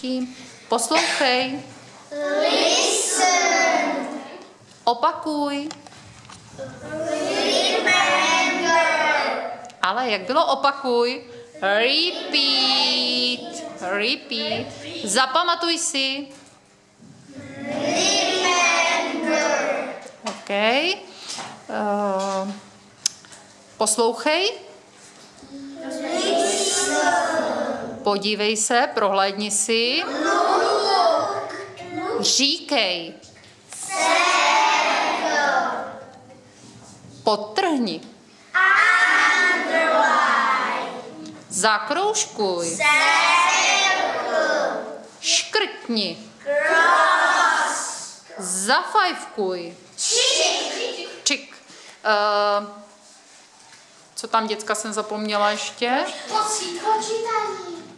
tím. Poslouchej. Listen. Opakuj. Remember. Ale jak bylo opakuj? Repeat. Repeat. Zapamatuj si. Remember. OK. Poslouchej. Podívej se, prohlédni si. Říkej. Podtrhni. Zakroužkuj. Škrtni. Zafajfkuj. Čik. Co tam, děcka, jsem zapomněla ještě?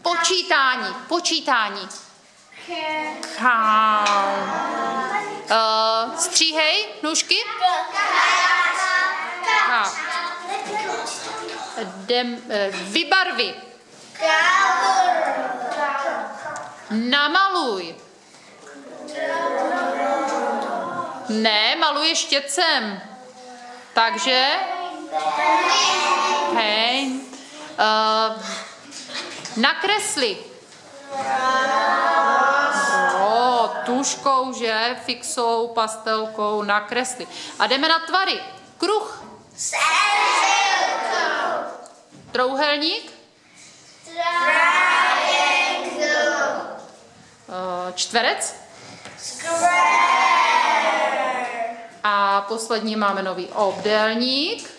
Počítání. Počítání. Stříhej nůžky. Vybarvi. Namaluj. Ne, maluje štětcem. Takže paint. Nakresli. Tužkou, že? Fixou, pastelkou, nakresli. A jdeme na tvary. Kruh. Trouhelník. Čtverec. A poslední máme nový obdélník.